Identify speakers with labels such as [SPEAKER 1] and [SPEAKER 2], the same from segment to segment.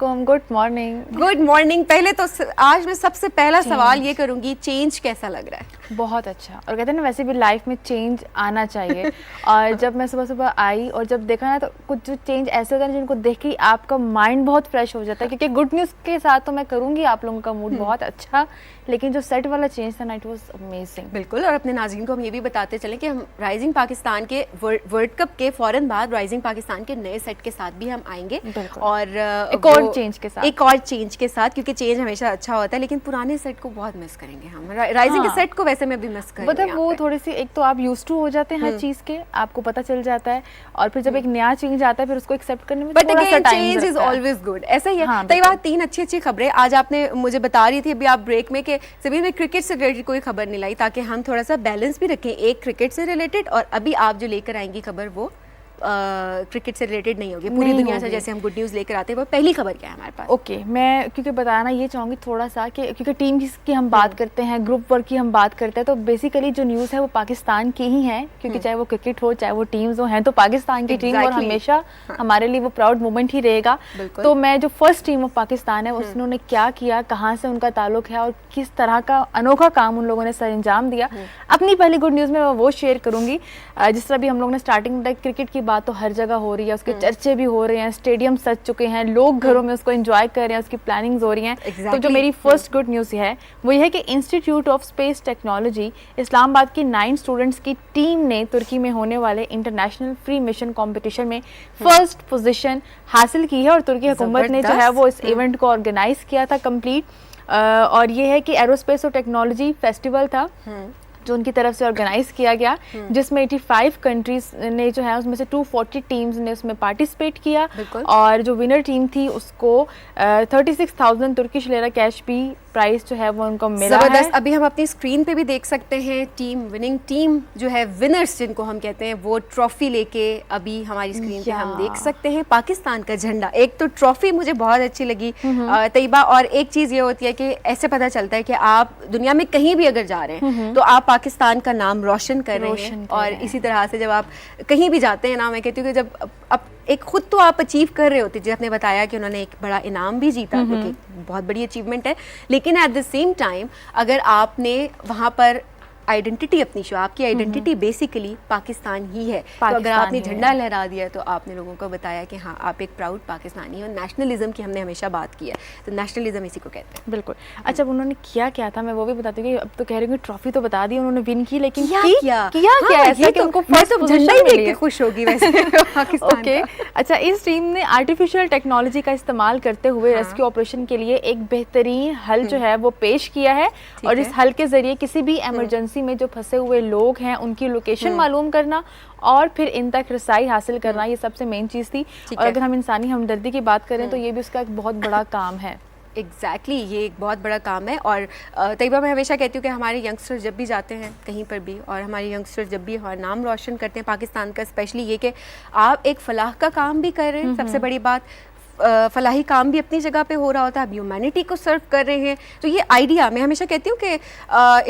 [SPEAKER 1] वालेकुम, good morning.
[SPEAKER 2] Good morning. पहले तो आज मैं सबसे पहला सवाल ये करूंगी, चेंज कैसा लग रहा है?
[SPEAKER 1] बहुत अच्छा। और कहते हैं ना वैसे भी लाइफ में चेंज आना चाहिए। और जब मैं सुबह सुबह आई और जब देखा ना तो कुछ जो चेंज ऐसे होता है जिनको देख के आपका माइंड बहुत फ्रेश हो जाता है, क्योंकि गुड न्यूज़ के साथ तो मैं करूँगी आप लोगों का मूड बहुत अच्छा, लेकिन जो सेट वाला चेंज था ना इट वाज अमेजिंग।
[SPEAKER 2] बिल्कुल। और अपने नाज़रीन को हम ये भी बताते चलें कि हम राइजिंग पाकिस्तान के वर्ल्ड कप के फौरन बाद राइजिंग पाकिस्तान के नए सेट के साथ भी हम आएंगे और
[SPEAKER 1] एक और चेंज के साथ,
[SPEAKER 2] क्योंकि चेंज हमेशा अच्छा होता है, लेकिन पुराने सेट को बहुत मिस करेंगे हम। राइजिंग के सेट को वैसे मैं भी मिस करूंगी।
[SPEAKER 1] मतलब वो थोड़ी सी, एक तो आप यूज्ड टू हो जाते हैं हर चीज के, आपको पता चल जाता है, और फिर जब एक नया चेंज आता है फिर उसको एक्सेप्ट करने में थोड़ा सा time
[SPEAKER 2] change is always good. ऐसा ही है। तो ये बात, 3 अच्छी खबरें आज आपने मुझे बता रही थी अभी आप ब्रेक में, कि सभी में क्रिकेट से रिलेटेड कोई खबर नहीं लाई, ताकि हम थोड़ा सा बैलेंस भी रखें, एक क्रिकेट से रिलेटेड और अभी आप जो लेकर आएंगी खबर वो क्रिकेट से रिलेटेड नहीं होगी, पूरी दुनिया से जैसे हम गुड न्यूज़ लेकर आते हैं। वो पहली खबर क्या है हमारे पास?
[SPEAKER 1] ओके, मैं क्योंकि बताना ये चाहूँगी थोड़ा सा कि क्योंकि टीम की हम बात करते हैं, ग्रुप वर्क की हम बात करते हैं, तो बेसिकली जो न्यूज़ है वो पाकिस्तान की ही है, क्योंकि चाहे वो क्रिकेट हो चाहे वो टीम्स हो, हैं तो पाकिस्तान की टीम, और हमेशा हमारे लिए वो प्राउड मोमेंट ही रहेगा। तो मैं जो फर्स्ट टीम ऑफ पाकिस्तान है उन्होंने क्या किया, कहाँ से उनका ताल्लुक है और किस तरह का अनोखा काम उन लोगों ने सर अंजाम दिया, अपनी पहली गुड न्यूज़ में मैं वो शेयर करूँगी। जिस तरह भी हम लोग ने स्टार्टिंग में क्रिकेट की बात तो हर जगह हो रही है, उसके चर्चे भी हो रहे हैं, स्टेडियम सज चुके हैं, लोग घरों में उसको एंजॉय कर रहे हैं, उसकी प्लानिंग्स हो रही हैं। तो जो मेरी फर्स्ट गुड न्यूज़ है वो ये है कि institute of space technology Islamabad की 9 स्टूडेंट्स की टीम ने तुर्की में होने वाले इंटरनेशनल फ्री मिशन कंपटीशन में फर्स्ट पोजीशन हासिल की है, और तुर्की हुकूमत ने जो है वो इस इवेंट को ऑर्गेनाइज किया था कंप्लीट। और ये है कि एरोस्पेस और टेक्नोलॉजी फेस्टिवल था जो उनकी तरफ से ऑर्गेनाइज किया गया, जिसमें 85 कंट्रीज ने जो है उसमें से 240 टीम्स ने उसमें पार्टिसिपेट किया, और जो विनर टीम थी उसको 36,000 तुर्किश लेरा कैश भी प्राइस जो है वो उनको मिला है।
[SPEAKER 2] अभी हम अपनी स्क्रीन पे भी देख सकते हैं विनिंग टीम जो है, विनर्स जिनको हम कहते हैं, वो ट्रॉफी लेके अभी हमारी स्क्रीन पे हम देख सकते हैं पाकिस्तान का झंडा। एक तो ट्रॉफी मुझे बहुत अच्छी लगी तैयबा, और एक चीज़ ये होती है कि ऐसे पता चलता है कि आप दुनिया में कहीं भी अगर जा रहे हैं तो आप पाकिस्तान का नाम रोशन कर रहे हैं। और इसी तरह से जब आप कहीं भी जाते हैं ना, मैं कहती हूँ कि जब अब एक खुद तो आप अचीव कर रहे होते, जैसे आपने बताया कि उन्होंने एक बड़ा इनाम भी जीता, जो कि बहुत बड़ी अचीवमेंट है, लेकिन एट द सेम टाइम अगर आपने वहाँ पर आइडेंटिटी अपनी शो, आपकी आइडेंटिटी बेसिकली पाकिस्तान ही है, तो अगर आपने झंडा लहरा दिया तो आपने लोगों को बताया कि हाँ आप एक प्राउड पाकिस्तानी हो। नेशनलिज्म की हमने हमेशा बात की है, तो नेशनलिज्म इसी को कहते हैं।
[SPEAKER 1] बिल्कुल। अच्छा, उन्होंने क्या था मैं वो भी बताती हूँ कि अब तो कह रही हूँ ट्रॉफी तो बता दी उन्होंने, विन की, लेकिन क्या ऐसा कि उनको फर्स्ट
[SPEAKER 2] झंडा ही देख के खुश होगी वैसे पाकिस्तान।
[SPEAKER 1] ओके, अच्छा, इस टीम ने आर्टिफिशियल टेक्नोलॉजी का इस्तेमाल करते हुए रेस्क्यू ऑपरेशन के लिए एक बेहतरीन हल जो है वो पेश किया है, और इस हल के जरिए किसी भी इमरजेंसी में जो फंसे हुए लोग हैं उनकी लोकेशन मालूम करना और फिर इन तक रसाई हासिल करना, ये सबसे मेन चीज़ थी। और अगर हम इंसानी हमदर्दी की बात करें तो ये भी उसका एक बहुत बड़ा काम है।
[SPEAKER 2] एग्जैक्टली ये एक बहुत बड़ा काम है। और तैयबा, मैं हमेशा कहती हूँ कि हमारे यंगस्टर्स जब भी जाते हैं कहीं पर भी, और हमारे यंगस्टर्स जब भी हमारा नाम रोशन करते हैं पाकिस्तान का, स्पेशली ये कि आप एक फलाह का काम भी कर रहे हैं, सबसे बड़ी बात फलाही काम भी अपनी जगह पे हो रहा होता है, आप ह्यूमैनिटी को सर्व कर रहे हैं। तो ये आइडिया, मैं हमेशा कहती हूँ कि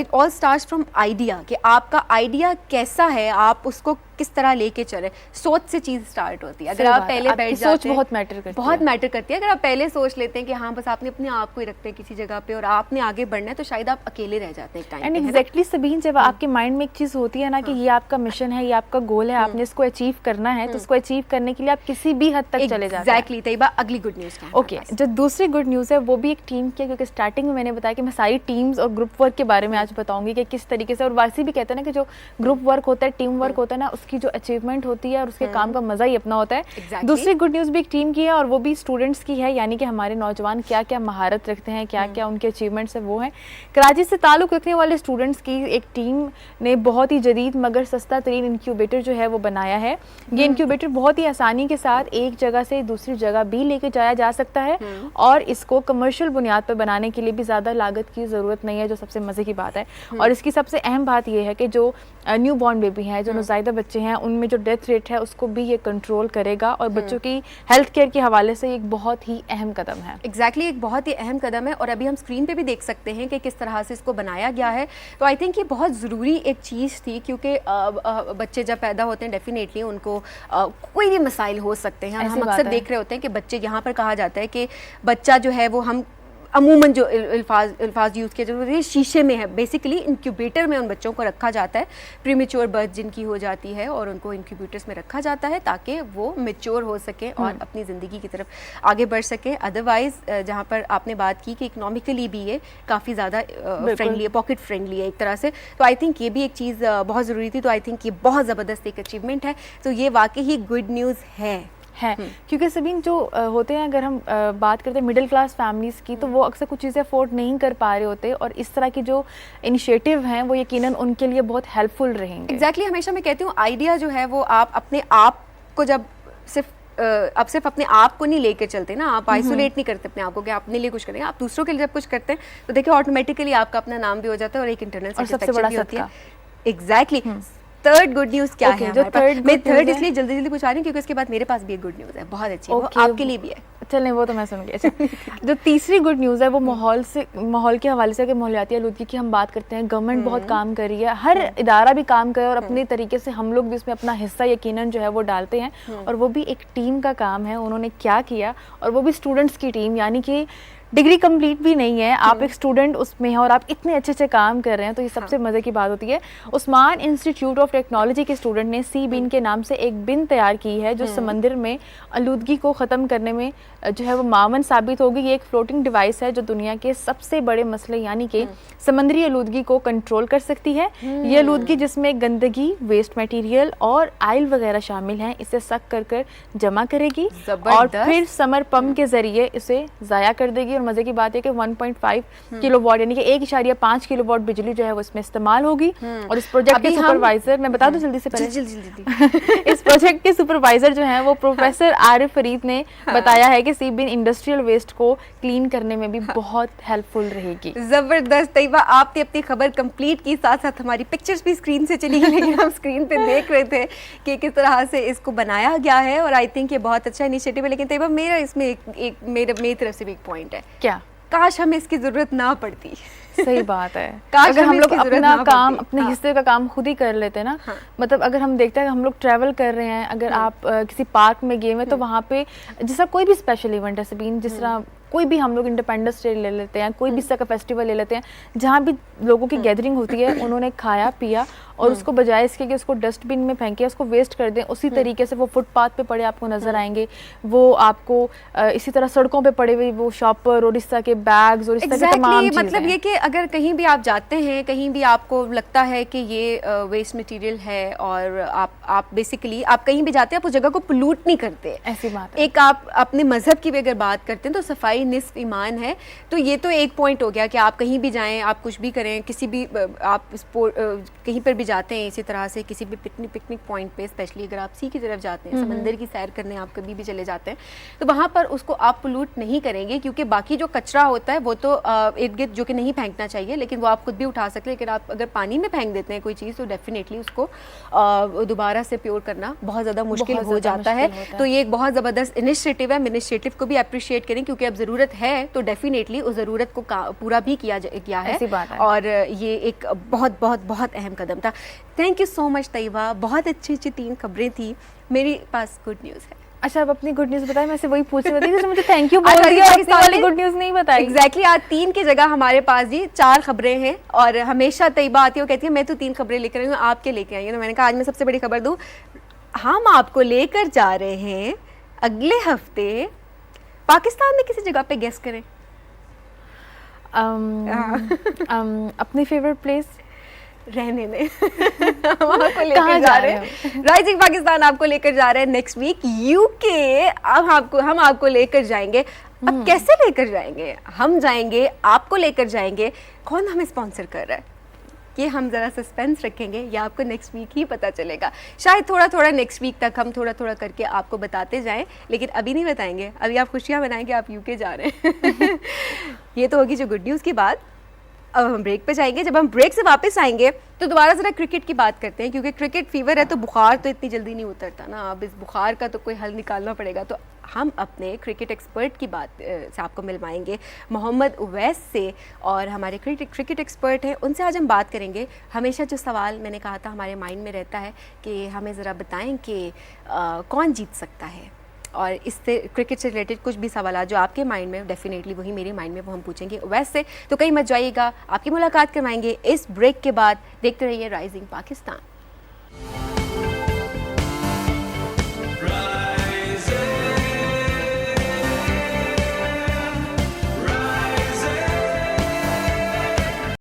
[SPEAKER 2] it all starts from idea, कि आपका आइडिया कैसा है, आप उसको किस तरह लेके चले, सोच से चीज़ स्टार्ट होती है। अगर आप पहले बैठ जाते हैं, बहुत मैटर करती है। अगर आप पहले सोच लेते हैं कि हाँ बस आपने अपने आप को ही रखते हैं किसी जगह पे और आपने आगे बढ़ना है, तो शायद आप अकेले रह जाते हैं टाइम।
[SPEAKER 1] एंड एग्जैक्टली सबीन, जब आपके माइंड में एक चीज़ होती है ना कि ये आपका मिशन है, ये आपका गोल है, आपने इसको अचीव करना है, तो उसको अचीव करने के लिए आप किसी भी हद तक चले जाते हैं।
[SPEAKER 2] एग्जैक्टली तैयबा, अगली गुड न्यूज़ क्या है?
[SPEAKER 1] ओके, जो दूसरी गुड न्यूज़ है वो भी एक टीम की है, क्योंकि स्टार्टिंग में मैंने बताया कि मैं सारी टीम्स और ग्रुप वर्क के बारे में आज बताऊंगी कि किस तरीके से, और वासी भी कहते हैं ना कि जो ग्रुप वर्क होता है, टीम वर्क होता है ना, उसकी जो अचीवमेंट होती है और उसके काम का मजा ही अपना होता है। दूसरी गुड न्यूज़ भी एक टीम की है, और वो भी स्टूडेंट्स की है, यानी कि हमारे नौजवान क्या क्या महारत रखते हैं, क्या क्या उनके अचीवमेंट्स है वो हैं। कराची से ताल्लुक़ रखने वाले स्टूडेंट्स की एक टीम ने बहुत ही जदीद मगर सस्ता तरीन इंक्यूबेटर जो है वो बनाया है। ये इंक्यूबेटर बहुत ही आसानी के साथ एक जगह से दूसरी जगह भी लेके जाया जा सकता है, और इसको कमर्शियल बुनियाद पर बनाने के लिए भी ज़्यादा लागत की ज़रूरत नहीं है, जो सबसे मज़े की बात है। और इसकी सबसे अहम बात यह है कि जो न्यू बॉर्न बेबी हैं, जो नौज़ायदा बच्चे हैं, उनमें जो डेथ रेट है उसको भी ये कंट्रोल करेगा, और बच्चों की हेल्थ केयर के हवाले से एक बहुत ही अहम कदम है।
[SPEAKER 2] एग्जैक्टली एक बहुत ही अहम कदम है, और अभी हम स्क्रीन पे भी देख सकते हैं कि किस तरह से इसको बनाया गया है। तो आई थिंक ये बहुत ज़रूरी एक चीज़ थी, क्योंकि बच्चे जब पैदा होते हैं डेफिनेटली उनको कोई भी मसाइल हो सकते हैं। हम अक्सर देख रहे होते हैं कि बच्चे बच्चे, यहाँ पर कहा जाता है कि बच्चा जो है वो हम अमूमन जो अल्फाज यूज़ किए जाते हैं शीशे में है, बेसिकली इंक्यूबेटर में उन बच्चों को रखा जाता है, प्रीमेच्योर बर्थ जिनकी हो जाती है और उनको इंक्यूबेटर्स में रखा जाता है ताकि वो मेच्योर हो सके और अपनी ज़िंदगी की तरफ आगे बढ़ सके। अदरवाइज़ जहाँ पर आपने बात की कि इकोनॉमिकली भी ये काफ़ी ज़्यादा फ्रेंडली है, पॉकेट फ्रेंडली है एक तरह से, तो आई थिंक ये भी एक चीज़ बहुत ज़रूरी थी। तो आई थिंक ये बहुत ज़बरदस्त एक अचीवमेंट है, तो ये वाकई ही गुड न्यूज़ है।
[SPEAKER 1] क्योंकि सभी जो होते हैं, अगर हम बात करते हैं मिडिल क्लास फैमिलीज़ की, तो वो अक्सर कुछ चीज़ें अफोर्ड नहीं कर पा रहे होते, और इस तरह की जो इनिशिएटिव हैं वो यकीनन उनके लिए बहुत हेल्पफुल रहेंगे।
[SPEAKER 2] एग्जैक्टली हमेशा मैं कहती हूँ आइडिया जो है वो आप अपने आप को जब सिर्फ अपने आप को नहीं लेकर चलते ना, आप आइसोलेट नहीं करते अपने आप को कि आप अपने लिए कुछ करेंगे, आप दूसरों के लिए जब कुछ करते हैं तो देखिए ऑटोमेटिकली आपका अपना नाम भी हो जाता है और एक इंटरनल
[SPEAKER 1] सेटिस्फैक्शन
[SPEAKER 2] भी होती है। एग्जैक्टली। थर्ड गुड न्यूज़ क्या है?
[SPEAKER 1] जो
[SPEAKER 2] मैं थर्ड इसलिए जल्दी जल्दी पूछ रही हूँ क्योंकि उसके बाद मेरे पास भी एक गुड न्यूज़ है, बहुत अच्छी है, वो आपके लिए भी है।
[SPEAKER 1] चलें वो तो मैं सुन गई। अच्छा, जो तीसरी गुड न्यूज़ है वो माहौल के हवाले से, कि माहौलियाती आलूदगी की हम बात करते हैं, गवर्नमेंट बहुत काम कर रही है, हर इदारा भी काम करे और अपने तरीके से हम लोग भी उसमें अपना हिस्सा यकीनन जो है वो डालते हैं, और वो भी एक टीम का काम है। उन्होंने क्या किया, और वो भी स्टूडेंट्स की टीम, यानी कि डिग्री कंप्लीट भी नहीं है, आप एक स्टूडेंट उसमें हैं और आप इतने अच्छे अच्छे काम कर रहे हैं, तो ये सबसे मज़े की बात होती है। उस्मान इंस्टीट्यूट ऑफ टेक्नोलॉजी के स्टूडेंट ने सी बिन के नाम से एक बिन तैयार की है जो समंदर में आलूदगी को ख़त्म करने में जो है वो मावन साबित होगी। ये एक फ्लोटिंग डिवाइस है जो दुनिया के सबसे बड़े मसले यानी कि समंदरी आलूदगी को कंट्रोल कर सकती है। ये आलूदगी जिसमें गंदगी, वेस्ट मटेरियल और आयल वगैरह शामिल हैं, इसे सक कर जमा करेगी और फिर समर पंप के ज़रिए इसे ज़ाया कर देगी। मजे की बात है कि 1.5 किलोवाट यानी कि 1.5 किलोवाट बिजली जो है वो इसमें इस्तेमाल होगी। और इस प्रोजेक्ट के सुपरवाइजर, मैं बता दूं जल्दी से पहले, इस प्रोजेक्ट के सुपरवाइजर जो हैं वो प्रोफेसर आरिफ फरीद ने बताया है कि सी बिन इंडस्ट्रियल वेस्ट को क्लीन करने में भी बहुत हेल्पफुल रहेगी।
[SPEAKER 2] जबरदस्त। तैयबा, आपने अपनी खबर कंप्लीट की, साथ साथ हमारी पिक्चर्स भी स्क्रीन से चली गई, लेकिन हम स्क्रीन पे देख रहे थे कि किस तरह से इसको बनाया गया है, और आई थिंक ये बहुत अच्छा इनिशिएटिव है। लेकिन तैयबा, मेरा इसमें मेरी तरफ से भी एक पॉइंट है,
[SPEAKER 1] क्या?
[SPEAKER 2] काश हमें इसकी जरूरत ना पड़ती।
[SPEAKER 1] सही बात है। अगर हम लोग अपना काम, अपने हिस्से का काम खुद ही कर लेते ना, मतलब अगर हम देखते हैं हम लोग ट्रैवल कर रहे हैं, अगर आप किसी पार्क में गए हैं तो वहाँ पे जैसा कोई भी स्पेशल इवेंट है सबीन, जिस तरह कोई भी हम लोग इंडिपेंडेंस डे ले लेते हैं, कोई भी इसका का फेस्टिवल ले लेते हैं, जहाँ भी लोगों की गैदरिंग होती है, उन्होंने खाया पिया और उसको बजाय इसके कि उसको डस्टबिन में फेंके, उसको वेस्ट कर दें, उसी तरीके से वो फुटपाथ पे पड़े आपको नजर आएंगे, वो आपको इसी तरह सड़कों पे पड़े हुए वो शॉपर और इस तरह के बैग्स और इस तरह के तमाम चीजें।
[SPEAKER 2] मतलब ये कि अगर कहीं भी आप जाते हैं, कहीं भी आपको लगता है कि ये वेस्ट मटेरियल है और आप बेसिकली आप कहीं भी जाते हैं, आप उस जगह को पोल्यूट नहीं करते,
[SPEAKER 1] ऐसी बात है।
[SPEAKER 2] एक आप अपने मजहब की भी अगर बात करते हैं तो सफाई निस्फ ईमान है, तो ये तो एक पॉइंट हो गया कि आप कहीं भी जाएं, आप कुछ भी करें, किसी भी आप कहीं पर भी जाते हैं, इसी तरह से किसी भी पिकनिक पॉइंट पे, स्पेशली अगर आप सी की तरफ जाते हैं, समंदर की सैर करने आप कभी भी चले जाते हैं, तो वहाँ पर उसको आप पोल्यूट नहीं करेंगे, क्योंकि बाकी जो कचरा होता है वो तो इर्द गिर्द जो कि नहीं फेंकना चाहिए, लेकिन वो आप खुद भी उठा सकते हैं। लेकिन आप अगर पानी में फेंक देते हैं कोई चीज़ तो डेफिनेटली उसको दोबारा से प्योर करना बहुत ज़्यादा मुश्किल हो जाता है। तो ये एक बहुत ज़बरदस्त इनिशिएटिव है, इनिशिएटिव को भी अप्रिशिएट करें, क्योंकि अब ज़रूरत है तो डेफिनेटली उस ज़रूरत को पूरा भी किया गया है, और ये एक बहुत बहुत बहुत अहम कदम था। Thank you so much Taiba, बहुत अच्छी अच्छी 3 खबरें थी। मेरे पास गुड न्यूज़ है।
[SPEAKER 1] अच्छा, अब अपनी गुड न्यूज़ बताएं, मैं से वही पूछ रही थी, मुझे थैंक यू बोल दिया, अपनी वाली गुड न्यूज़ नहीं बताई।
[SPEAKER 2] एग्जैक्टली, आज 3 की जगह हमारे पास जी 4 खबरें हैं, और हमेशा तैयबा आती है, वो कहती है मैं तो 3 खबरें लेकर आई हूँ, आपके लेके आई हूँ। तो मैंने कहा आज मैं सबसे बड़ी खबर दूँ, हम आपको लेकर जा रहे हैं अगले हफ्ते पाकिस्तान में किसी जगह पे, गेस करें।
[SPEAKER 1] अपनी फेवरेट प्लेस
[SPEAKER 2] रहने में हम आपको लेकर जा रहे हैं, राइजिंग पाकिस्तान आपको लेकर जा रहे हैं नेक्स्ट वीक यूके। अब हम आपको लेकर जाएंगे। अब कैसे लेकर जाएंगे? हम जाएंगे, आपको लेकर जाएंगे। कौन हमें स्पॉन्सर कर रहा है ये हम ज़रा सस्पेंस रखेंगे, या आपको नेक्स्ट वीक ही पता चलेगा। शायद थोड़ा थोड़ा नेक्स्ट वीक तक हम थोड़ा थोड़ा करके आपको बताते जाएं, लेकिन अभी नहीं बताएंगे। अभी आप खुशियाँ मनाएंगे, आप यूके जा रहे हैं। ये तो होगी जो गुड न्यूज़ की बात। अब हम ब्रेक पे जाएंगे। जब हम ब्रेक से वापस आएंगे तो दोबारा ज़रा क्रिकेट की बात करते हैं, क्योंकि क्रिकेट फीवर है तो बुखार तो इतनी जल्दी नहीं उतरता ना। अब इस बुखार का तो कोई हल निकालना पड़ेगा। तो हम अपने क्रिकेट एक्सपर्ट की बात से आपको मिलवाएंगे, मोहम्मद उवैस से, और हमारे क्रिकेट एक्सपर्ट हैं, उनसे आज हम बात करेंगे। हमेशा जो सवाल मैंने कहा था हमारे माइंड में रहता है कि हमें ज़रा बताएं कि कौन जीत सकता है और इससे क्रिकेट से रिलेटेड कुछ भी सवाल जो आपके माइंड में, डेफिनेटली वही मेरे माइंड में, वो हम पूछेंगे। वैसे तो कहीं मत जाइएगा, आपकी मुलाकात करवाएंगे इस ब्रेक के बाद। देखते रहिए राइजिंग पाकिस्तान।